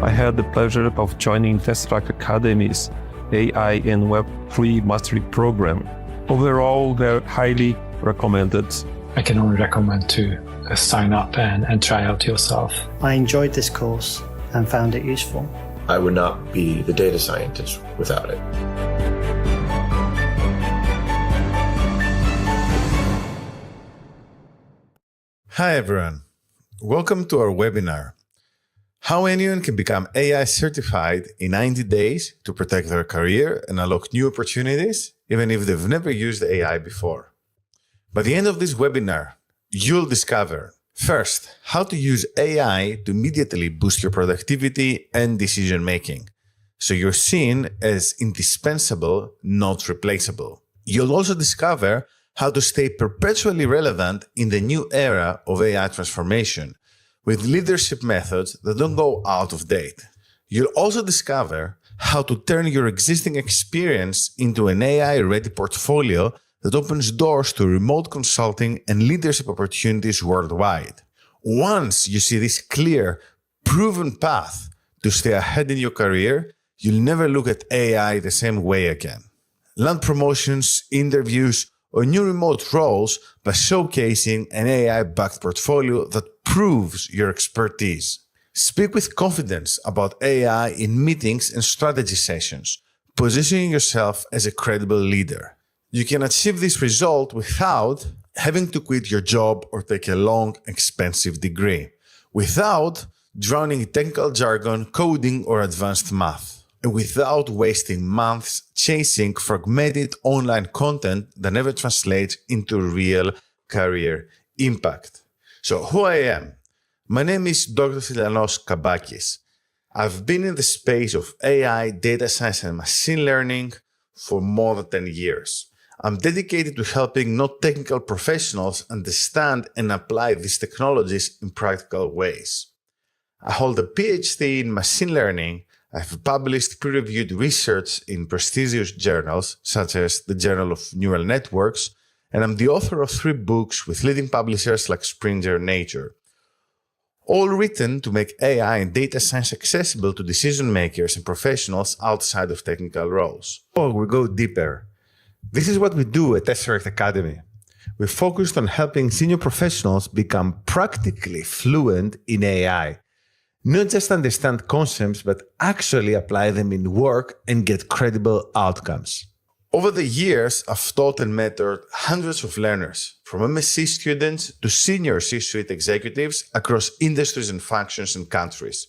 I had the pleasure of joining Tesseract Academy's AI and Web3 Mastery Program. Overall, they're highly recommended. I can only recommend to sign up and try out yourself. I enjoyed this course and found it useful. I would not be the data scientist without it. Hi everyone, welcome to our webinar. How anyone can become AI certified in 90 days to protect their career and unlock new opportunities, even if they've never used AI before. By the end of this webinar, you'll discover, first, how to use AI to immediately boost your productivity and decision-making, so you're seen as indispensable, not replaceable. You'll also discover how to stay perpetually relevant in the new era of AI transformation, with leadership methods that don't go out of date. You'll also discover how to turn your existing experience into an AI-ready portfolio that opens doors to remote consulting and leadership opportunities worldwide. Once you see this clear, proven path to stay ahead in your career, you'll never look at AI the same way again. Land promotions, interviews, or new remote roles by showcasing an AI-backed portfolio that proves your expertise. Speak with confidence about AI in meetings and strategy sessions, positioning yourself as a credible leader. You can achieve this result without having to quit your job or take a long, expensive degree, without drowning in technical jargon, coding, or advanced math, and without wasting months chasing fragmented online content that never translates into real career impact. So who I am? My name is Dr. Stylianos Kabakis. I've been in the space of AI, data science, and machine learning for more than 10 years. I'm dedicated to helping non-technical professionals understand and apply these technologies in practical ways. I hold a PhD in machine learning. I've published peer-reviewed research in prestigious journals, such as the Journal of Neural Networks, and I'm the author of 3 books with leading publishers like Springer and Nature, all written to make AI and data science accessible to decision makers and professionals outside of technical roles. Before we go deeper, this is what we do at Tesseract Academy. We're focused on helping senior professionals become practically fluent in AI. Not just understand concepts, but actually apply them in work and get credible outcomes. Over the years, I've taught and mentored hundreds of learners, from MSc students to senior C-suite executives across industries and functions and countries.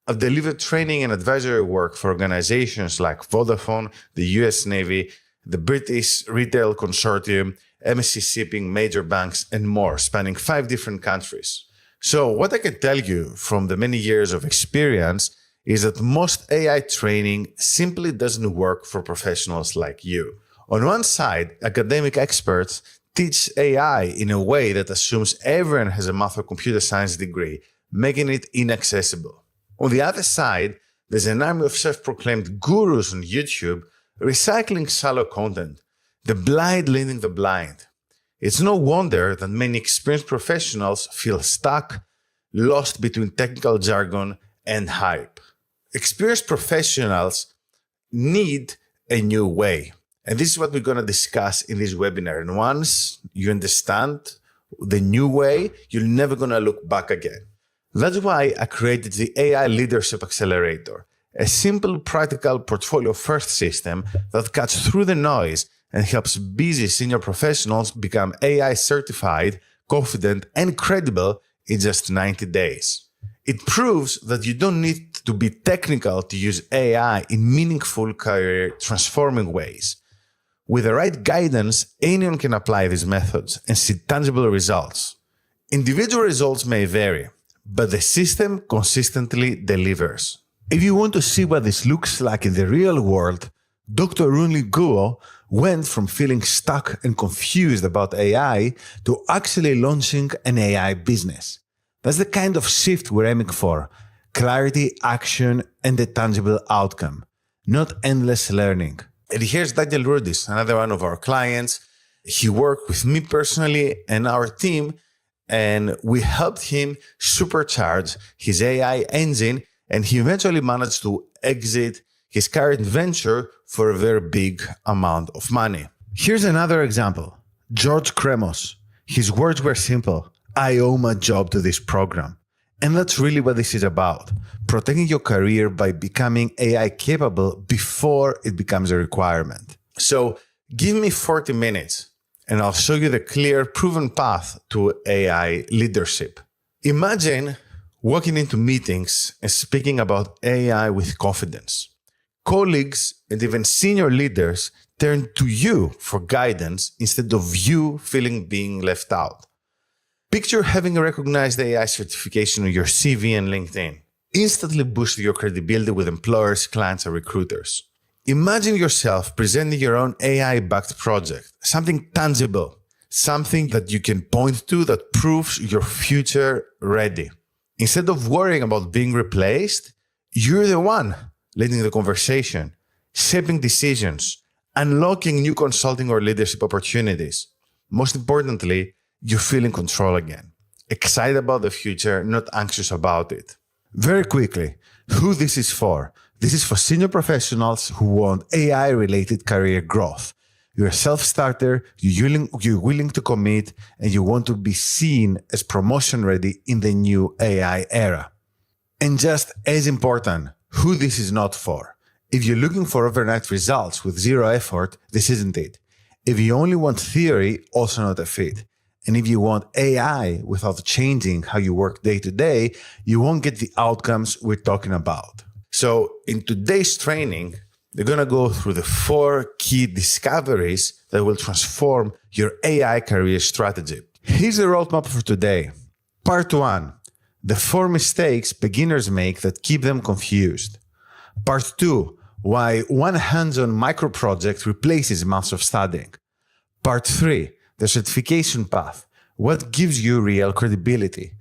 I've delivered training and advisory work for organizations like Vodafone, the US Navy, the British Retail Consortium, MSc Shipping, major banks, and more, spanning 5 different countries. So what I can tell you from the many years of experience is that most AI training simply doesn't work for professionals like you. On one side, academic experts teach AI in a way that assumes everyone has a math or computer science degree, making it inaccessible. On the other side, there's an army of self-proclaimed gurus on YouTube recycling shallow content, the blind leading the blind. It's no wonder that many experienced professionals feel stuck, lost between technical jargon and hype. Experienced professionals need a new way. And this is what we're going to discuss in this webinar. And once you understand the new way, you're never going to look back again. That's why I created the AI Leadership Accelerator, a simple, practical portfolio-first system that cuts through the noise and helps busy senior professionals become AI certified, confident, and credible in just 90 days. It proves that you don't need to be technical to use AI in meaningful career transforming ways. With the right guidance, anyone can apply these methods and see tangible results. Individual results may vary, but the system consistently delivers. If you want to see what this looks like in the real world, Dr. Runli Guo went from feeling stuck and confused about AI to actually launching an AI business. That's the kind of shift we're aiming for: clarity, action, and a tangible outcome, not endless learning. And here's Daniel Rudis, another one of our clients. He worked with me personally and our team, and we helped him supercharge his AI engine And he eventually managed to exit his current venture for a very big amount of money. Here's another example. George Kremos. His words were simple. I owe my job to this program. And that's really what this is about. Protecting your career by becoming AI capable before it becomes a requirement. So give me 40 minutes and I'll show you the clear, proven path to AI leadership. Imagine walking into meetings and speaking about AI with confidence. Colleagues and even senior leaders turn to you for guidance instead of you feeling being left out. Picture having a recognized AI certification on your CV and LinkedIn. Instantly boost your credibility with employers, clients, and recruiters. Imagine yourself presenting your own AI-backed project, something tangible, something that you can point to that proves your future ready. Instead of worrying about being replaced, you're the one leading the conversation, shaping decisions, unlocking new consulting or leadership opportunities. Most importantly, you feel in control again, excited about the future, not anxious about it. Very quickly, who this is for. This is for senior professionals who want AI-related career growth. You're a self-starter, you're willing to commit, and you want to be seen as promotion-ready in the new AI era. And just as important, who this is not for. If you're looking for overnight results with zero effort, this isn't it. If you only want theory, also not a fit. And if you want AI without changing how you work day to day, you won't get the outcomes we're talking about. So in today's training, they're going to go through the 4 key discoveries that will transform your AI career strategy. Here's the roadmap for today. Part 1, the 4 mistakes beginners make that keep them confused. Part 2, why one hands-on micro project replaces months of studying. Part 3, the certification path, what gives you real credibility.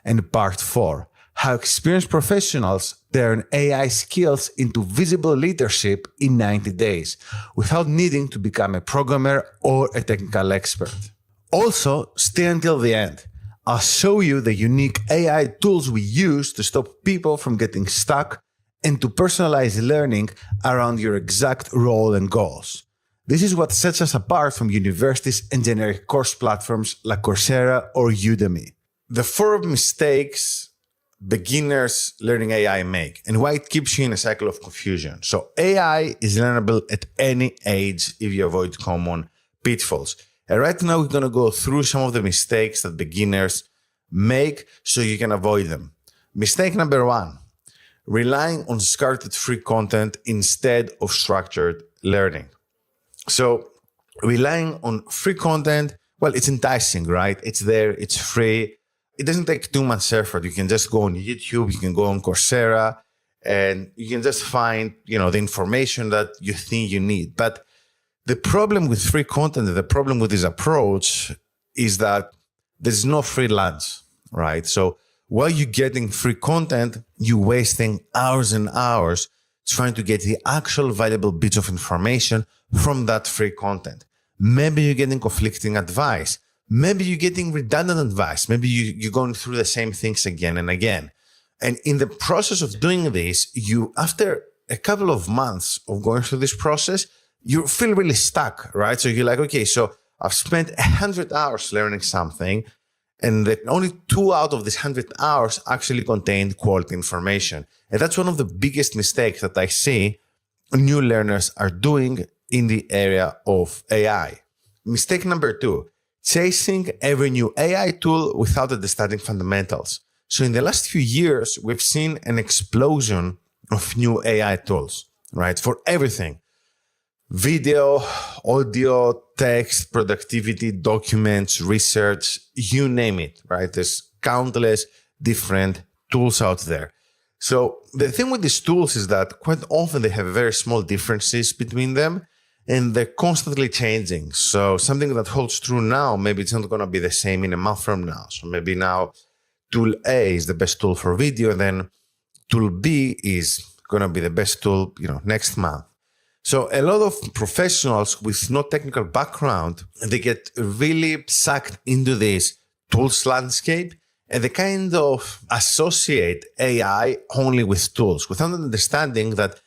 And Part 4, how experienced professionals turn AI skills into visible leadership in 90 days without needing to become a programmer or a technical expert. Also, stay until the end. I'll show you the unique AI tools we use to stop people from getting stuck and to personalize learning around your exact role and goals. This is what sets us apart from universities and generic course platforms like Coursera or Udemy. The 4 mistakes beginners learning AI make and why it keeps you in a cycle of confusion. So AI is learnable at any age if you avoid common pitfalls. And right now we're going to go through some of the mistakes that beginners make so you can avoid them. Mistake number 1, relying on scarcity free content instead of structured learning. So relying on free content, well, it's enticing, right? It's there, it's free. It doesn't take too much effort. You can just go on YouTube, you can go on Coursera, and you can just find, the information that you think you need. But the problem with free content, the problem with this approach is that there's no free lunch, right? So while you're getting free content, you're wasting hours and hours trying to get the actual valuable bits of information from that free content. Maybe you're getting conflicting advice. Maybe you're getting redundant advice. Maybe you're going through the same things again and again. And in the process of doing this, after a couple of months of going through this process, you feel really stuck, right? So you're like, okay, so I've spent 100 hours learning something, and only 2 out of these 100 hours actually contained quality information. And that's one of the biggest mistakes that I see new learners are doing in the area of AI. Mistake number 2, chasing every new AI tool without understanding fundamentals. So in the last few years, we've seen an explosion of new AI tools, right? For everything. Video, audio, text, productivity, documents, research, you name it, right? There's countless different tools out there. So the thing with these tools is that quite often they have very small differences between them and they're constantly changing. So something that holds true now, maybe it's not going to be the same in a month from now. So maybe now tool A is the best tool for video, and then tool B is going to be the best tool, next month. So a lot of professionals with no technical background, they get really sucked into this tools landscape And they kind of associate AI only with tools without understanding that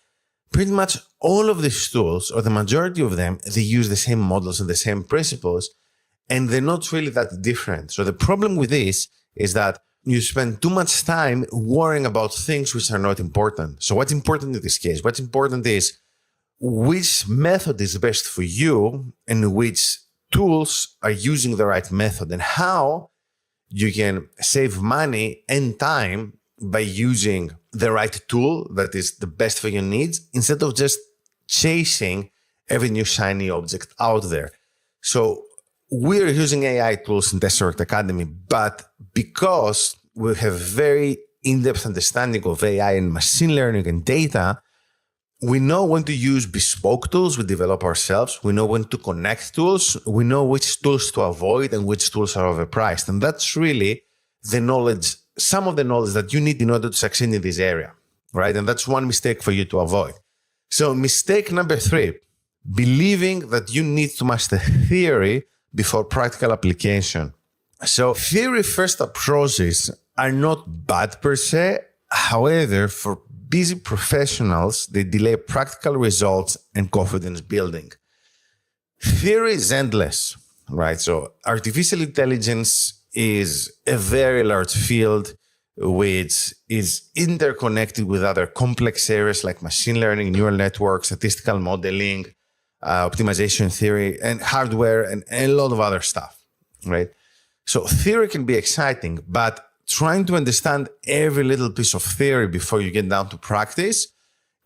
pretty much all of these tools, or the majority of them, they use the same models and the same principles, and they're not really that different. So the problem with this is that you spend too much time worrying about things which are not important. So what's important in this case? What's important is which method is best for you and which tools are using the right method, and how you can save money and time by using the right tool that is the best for your needs, instead of just chasing every new shiny object out there. So we're using AI tools in Tesseract Academy, but because we have very in-depth understanding of AI and machine learning and data, we know when to use bespoke tools we develop ourselves. We know when to connect tools. We know which tools to avoid and which tools are overpriced. And that's really the knowledge, some of the knowledge that you need in order to succeed in this area, right? And that's one mistake for you to avoid. So mistake number 3, believing that you need to master theory before practical application. So theory first approaches are not bad per se. However, for busy professionals, they delay practical results and confidence building. Theory is endless, right? So artificial intelligence is a very large field which is interconnected with other complex areas like machine learning, neural networks, statistical modeling, optimization theory, and hardware, and a lot of other stuff, right? So theory can be exciting, but trying to understand every little piece of theory before you get down to practice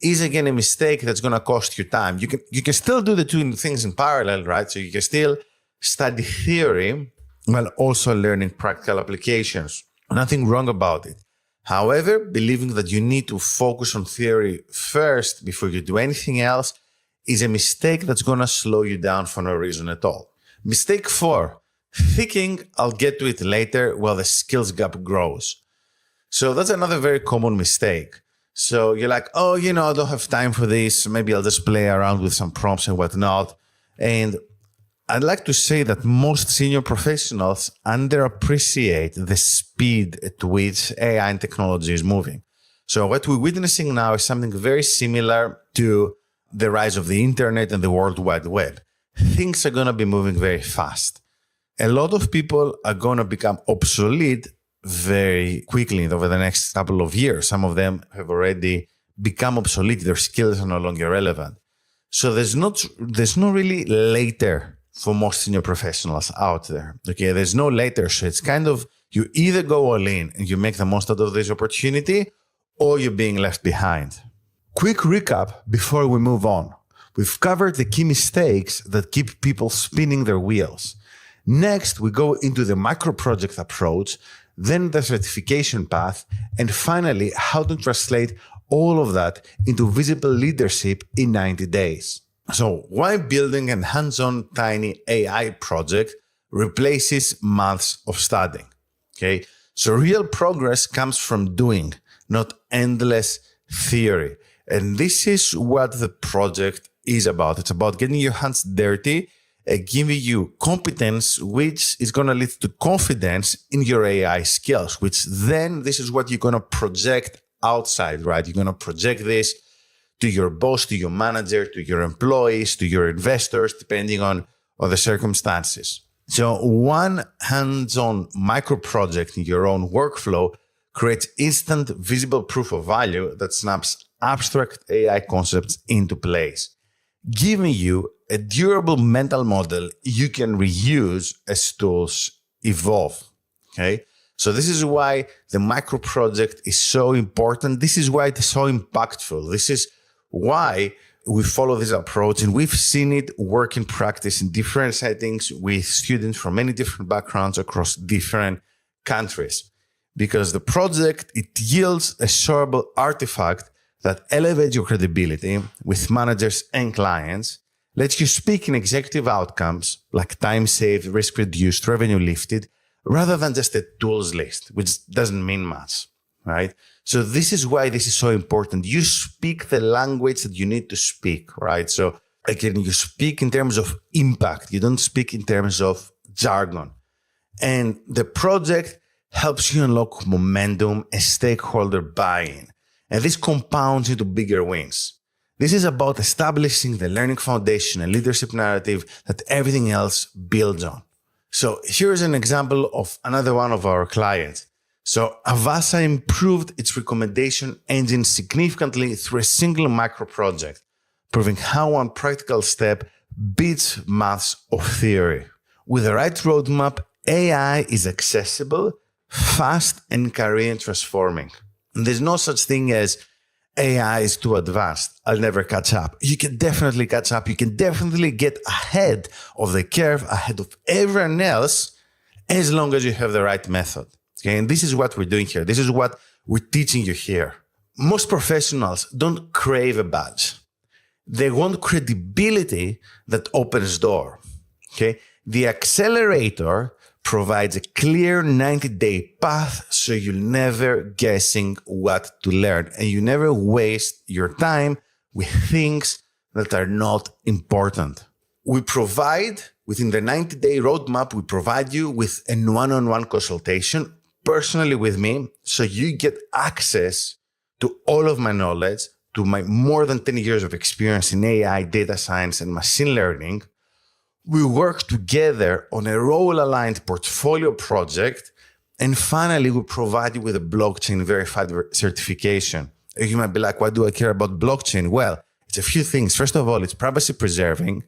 is again a mistake that's going to cost you time. You can still do the two things in parallel, right? So you can still study theory while also learning practical applications. Nothing wrong about it. However, believing that you need to focus on theory first before you do anything else is a mistake that's going to slow you down for no reason at all. Mistake 4. Thinking I'll get to it later while the skills gap grows. So that's another very common mistake. So you're like, oh, I don't have time for this. Maybe I'll just play around with some prompts and whatnot. And I'd like to say that most senior professionals underappreciate the speed at which AI and technology is moving. So what we're witnessing now is something very similar to the rise of the internet and the World Wide Web. Things are going to be moving very fast. A lot of people are going to become obsolete very quickly over the next couple of years. Some of them have already become obsolete. Their skills are no longer relevant. So there's no really later for most senior professionals out there. Okay, there's no later. So it's kind of, you either go all in and you make the most out of this opportunity, or you're being left behind. Quick recap before we move on. We've covered the key mistakes that keep people spinning their wheels. Next, we go into the micro-project approach, then the certification path, and finally, how to translate all of that into visible leadership in 90 days. So why building a hands-on tiny AI project replaces months of studying? Okay, so real progress comes from doing, not endless theory. And this is what the project is about. It's about getting your hands dirty, giving you competence, which is going to lead to confidence in your AI skills, which then this is what you're going to project outside, right? You're going to project this to your boss, to your manager, to your employees, to your investors, depending on the circumstances. So one hands-on micro project in your own workflow creates instant visible proof of value that snaps abstract AI concepts into place, giving you a durable mental model you can reuse as tools evolve. Okay, so this is why the micro project is so important. This is why it's so impactful. This is why we follow this approach, and we've seen it work in practice in different settings with students from many different backgrounds across different countries. Because the project, it yields a shareable artifact that elevates your credibility with managers and clients, lets you speak in executive outcomes like time saved, risk reduced, revenue lifted, rather than just a tools list, which doesn't mean much, right? So this is why this is so important. You speak the language that you need to speak, right? So again, you speak in terms of impact. You don't speak in terms of jargon. And the project helps you unlock momentum and stakeholder buy-in. And this compounds into bigger wins. This is about establishing the learning foundation and leadership narrative that everything else builds on. So here's an example of another one of our clients. So Avasa improved its recommendation engine significantly through a single micro project, proving how one practical step beats maths of theory. With the right roadmap, AI is accessible, fast, and career transforming. And there's no such thing as AI is too advanced, I'll never catch up. You can definitely catch up. You can definitely get ahead of the curve, ahead of everyone else, as long as you have the right method. Okay, and this is what we're doing here. This is what we're teaching you here. Most professionals don't crave a badge. They want credibility that opens door. Okay, the accelerator provides a clear 90-day path so you're never guessing what to learn and you never waste your time with things that are not important. We provide, within the 90-day roadmap, we provide you with a one-on-one consultation personally with me so you get access to all of my knowledge, to my more than 10 years of experience in AI, data science, and machine learning. We work together on a role-aligned portfolio project, and finally, we provide you with a blockchain verified certification. You might be like, why do I care about blockchain? Well, it's a few things. First of all, it's privacy preserving.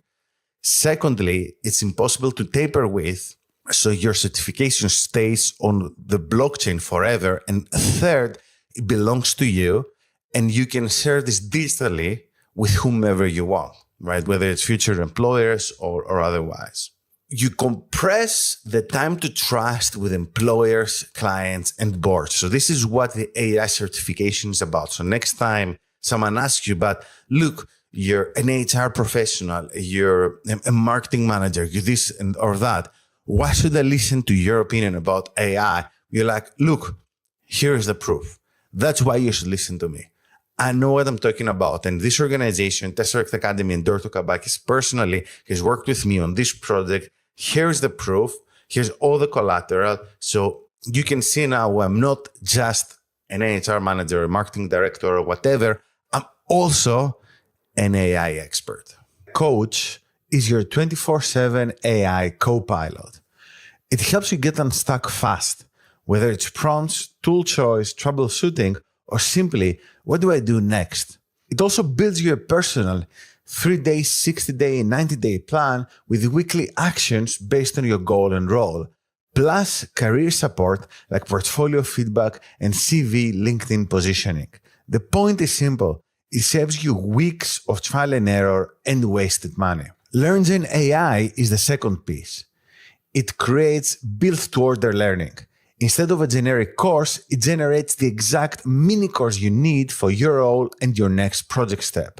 Secondly, it's impossible to tamper with, so your certification stays on the blockchain forever. And third, it belongs to you, and you can share this digitally with whomever you want. Right? Whether it's future employers or otherwise. You compress the time to trust with employers, clients, and boards. So this is what the AI certification is about. So next time someone asks you, but look, you're an HR professional, you're a marketing manager, you're this and or that. Why should I listen to your opinion about AI? You're like, look, here's the proof. That's why you should listen to me. I know what I'm talking about. And this organization, Tesseract Academy, and Dorto Kabakis personally has worked with me on this project. Here's the proof. Here's all the collateral. So you can see now I'm not just an HR manager, a marketing director, or whatever. I'm also an AI expert. Coach is your 24/7 AI co-pilot. It helps you get unstuck fast, whether it's prompts, tool choice, troubleshooting, or simply, what do I do next? It also builds you a personal 3-day, 60-day, and 90-day plan with weekly actions based on your goal and role, plus career support like portfolio feedback and CV LinkedIn positioning. The point is simple. It saves you weeks of trial and error and wasted money. LearnGen AI is the second piece. It creates built-to-order learning. Instead of a generic course, it generates the exact mini course you need for your role and your next project step.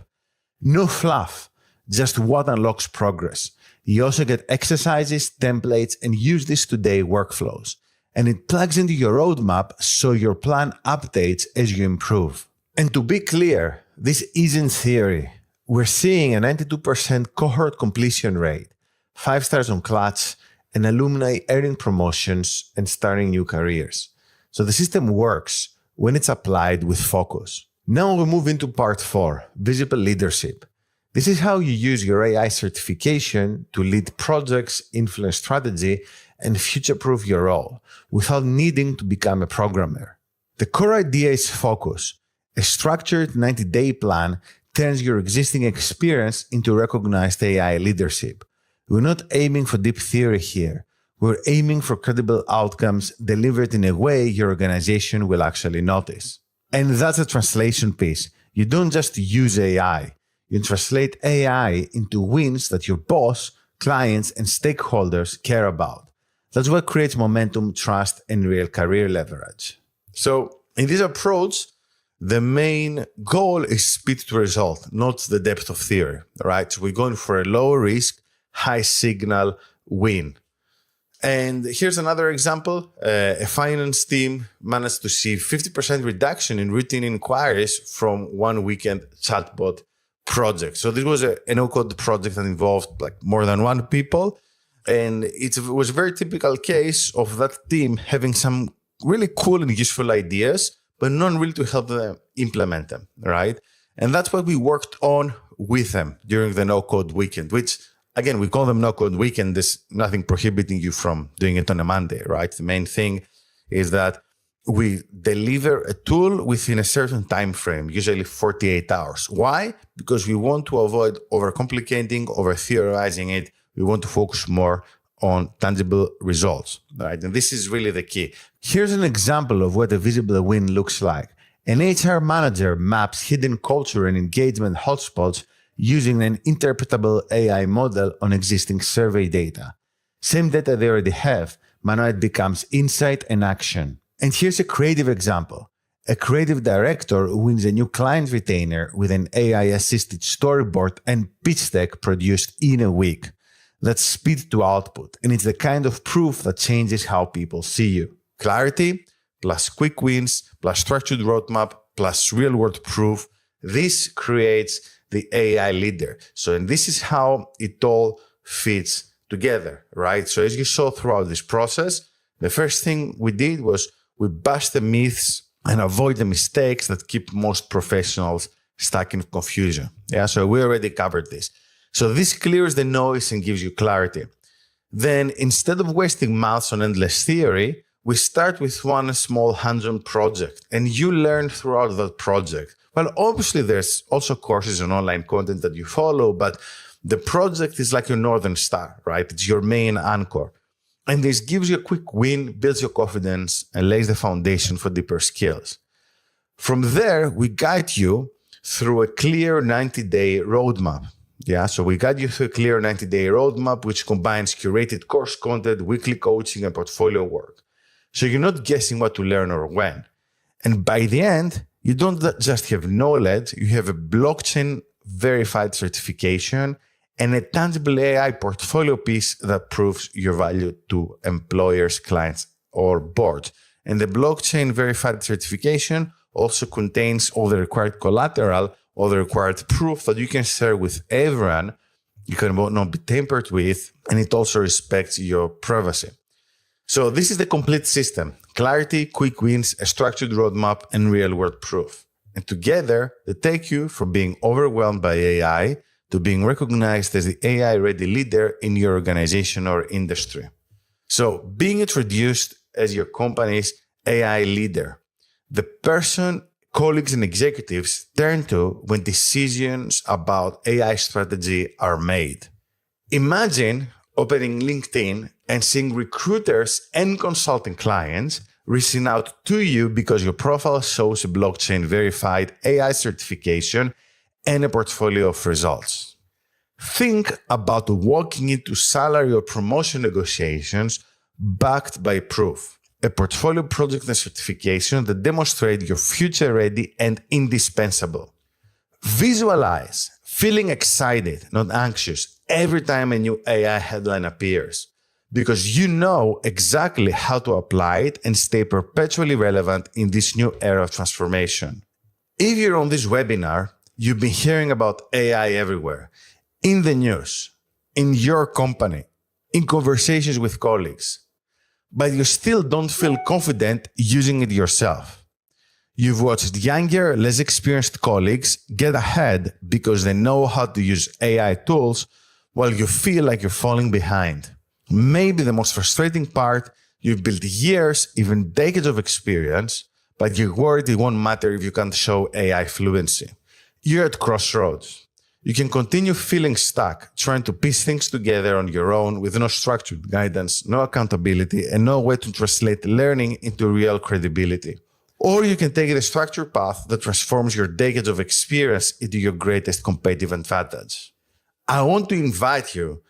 No fluff, just what unlocks progress. You also get exercises, templates, and use this today workflows. And it plugs into your roadmap so your plan updates as you improve. And to be clear, this isn't theory. We're seeing a 92% cohort completion rate, 5 stars on Clutch, and alumni earning promotions and starting new careers. So the system works when it's applied with focus. Now we move into part 4, visible leadership. This is how you use your AI certification to lead projects, influence strategy, and future-proof your role without needing to become a programmer. The core idea is focus. A structured 90-day plan turns your existing experience into recognized AI leadership. We're not aiming for deep theory here. We're aiming for credible outcomes delivered in a way your organization will actually notice. And that's a translation piece. You don't just use AI. You translate AI into wins that your boss, clients, and stakeholders care about. That's what creates momentum, trust, and real career leverage. So in this approach, the main goal is speed to result, not the depth of theory, right? So we're going for a low risk, high signal win. And here's another example. A finance team managed to see 50% reduction in routine inquiries from one weekend chatbot project. So this was a no-code project that involved like more than one people. And it was a very typical case of that team having some really cool and useful ideas, but not really to help them implement them, right? And that's what we worked on with them during the no-code weekend, which, again, we call them no-code weekend. There's nothing prohibiting you from doing it on a Monday, right? The main thing is that we deliver a tool within a certain time frame, usually 48 hours. Why? Because we want to avoid overcomplicating, over-theorizing it. We want to focus more on tangible results, right? And this is really the key. Here's an example of what a visible win looks like. An HR manager maps hidden culture and engagement hotspots using an interpretable AI model on existing survey data. Same data they already have, but now it becomes insight and action. And here's a creative example. A creative director wins a new client retainer with an AI-assisted storyboard and pitch deck produced in a week. That's speed to output, and it's the kind of proof that changes how people see you. Clarity, plus quick wins, plus structured roadmap, plus real-world proof. This creates the AI leader. So, and this is how it all fits together, right? So as you saw throughout this process, the first thing we did was we bust the myths and avoid the mistakes that keep most professionals stuck in confusion. Yeah, so we already covered this. So this clears the noise and gives you clarity. Then instead of wasting months on endless theory, we start with one small hands-on project and you learn throughout that project. Well, obviously there's also courses and online content that you follow, but the project is like your Northern Star, right? It's your main anchor. And this gives you a quick win, builds your confidence, and lays the foundation for deeper skills. From there, we guide you through a clear 90-day roadmap. Yeah, so we guide you through a clear 90-day roadmap, which combines curated course content, weekly coaching, and portfolio work. So you're not guessing what to learn or when. And by the end, you don't just have knowledge, you have a blockchain verified certification and a tangible AI portfolio piece that proves your value to employers, clients, or boards. And the blockchain verified certification also contains all the required collateral, all the required proof that you can share with everyone. You can not be tampered with, and it also respects your privacy. So this is the complete system: clarity, quick wins, a structured roadmap, and real-world proof. And together, they take you from being overwhelmed by AI to being recognized as the AI-ready leader in your organization or industry. So being introduced as your company's AI leader, the person colleagues and executives turn to when decisions about AI strategy are made. Imagine opening LinkedIn and seeing recruiters and consulting clients reaching out to you because your profile shows a blockchain verified AI certification and a portfolio of results. Think about walking into salary or promotion negotiations backed by proof, a portfolio project and certification that demonstrate you're future ready and indispensable. Visualize feeling excited, not anxious, every time a new AI headline appears, because you know exactly how to apply it and stay perpetually relevant in this new era of transformation. If you're on this webinar, you've been hearing about AI everywhere, in the news, in your company, in conversations with colleagues, but you still don't feel confident using it yourself. You've watched younger, less experienced colleagues get ahead because they know how to use AI tools while you feel like you're falling behind. Maybe the most frustrating part, you've built years, even decades of experience, but you're worried it won't matter if you can't show AI fluency. You're at crossroads. You can continue feeling stuck, trying to piece things together on your own with no structured guidance, no accountability, and no way to translate learning into real credibility. Or you can take the structured path that transforms your decades of experience into your greatest competitive advantage. I want to invite you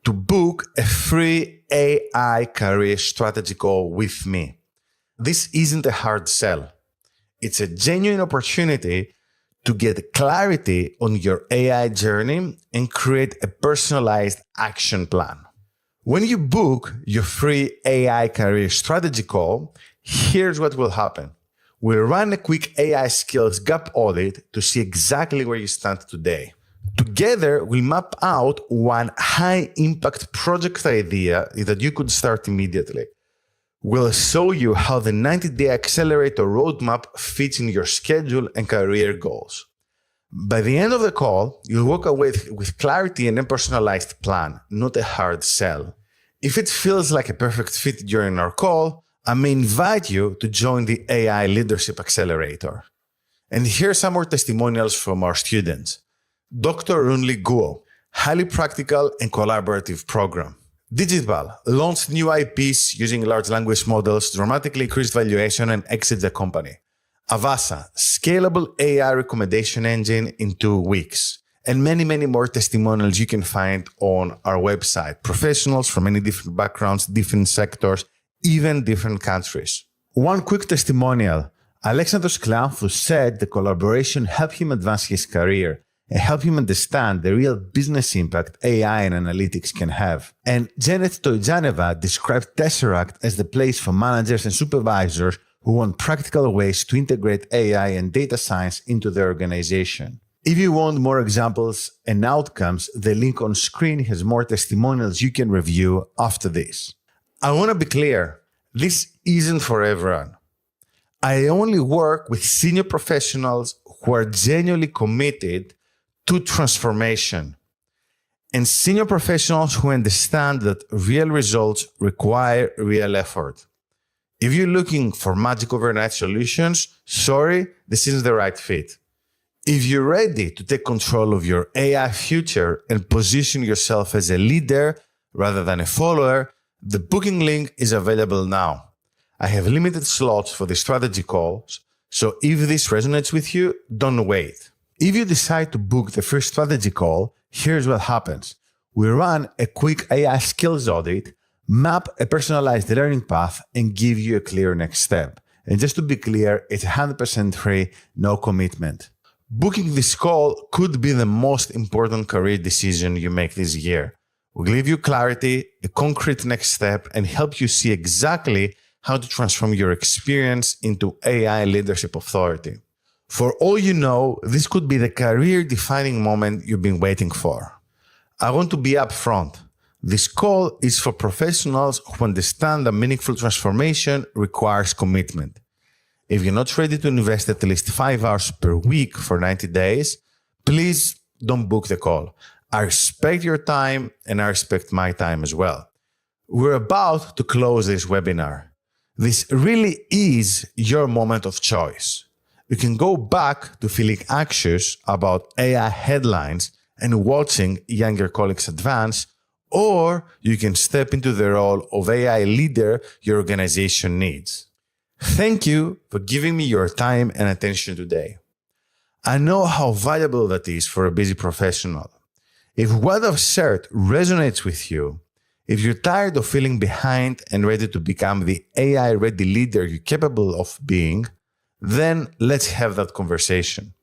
to book a free AI career strategy call with me. This isn't a hard sell. It's a genuine opportunity to get clarity on your AI journey and create a personalized action plan. When you book your free AI career strategy call, here's what will happen. We'll run a quick AI skills gap audit to see exactly where you stand today. Together, we'll map out one high-impact project idea that you could start immediately. We'll show you how the 90-day accelerator roadmap fits in your schedule and career goals. By the end of the call, you'll walk away with clarity and a personalized plan, not a hard sell. If it feels like a perfect fit during our call, I may invite you to join the AI Leadership Accelerator. And here are some more testimonials from our students. Dr. Runli Guo, highly practical and collaborative program. Digital launched new IPs using large language models, dramatically increased valuation and exit the company. Avasa, scalable AI recommendation engine in 2 weeks. And many, many more testimonials you can find on our website. Professionals from many different backgrounds, different sectors, even different countries. One quick testimonial. Alexandros Kleanthous said the collaboration helped him advance his career and help him understand the real business impact AI and analytics can have. And Janet Stojaneva described Tesseract as the place for managers and supervisors who want practical ways to integrate AI and data science into their organization. If you want more examples and outcomes, the link on screen has more testimonials you can review after this. I want to be clear, this isn't for everyone. I only work with senior professionals who are genuinely committed to transformation and senior professionals who understand that real results require real effort. If you're looking for magic overnight solutions, sorry, this isn't the right fit. If you're ready to take control of your AI future and position yourself as a leader rather than a follower, the booking link is available now. I have limited slots for the strategy calls, so if this resonates with you, don't wait. If you decide to book the first strategy call, here's what happens. We run a quick AI skills audit, map a personalized learning path, and give you a clear next step. And just to be clear, it's 100% free, no commitment. Booking this call could be the most important career decision you make this year. We'll give you clarity, a concrete next step, and help you see exactly how to transform your experience into AI leadership authority. For all you know, this could be the career-defining moment you've been waiting for. I want to be upfront. This call is for professionals who understand that meaningful transformation requires commitment. If you're not ready to invest at least 5 hours per week for 90 days, please don't book the call. I respect your time and I respect my time as well. We're about to close this webinar. This really is your moment of choice. You can go back to feeling anxious about AI headlines and watching younger colleagues advance, or you can step into the role of AI leader your organization needs. Thank you for giving me your time and attention today. I know how valuable that is for a busy professional. If what I've shared resonates with you, if you're tired of feeling behind and ready to become the AI-ready leader you're capable of being, then let's have that conversation.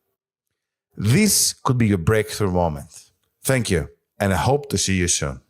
This could be your breakthrough moment. Thank you, and I hope to see you soon.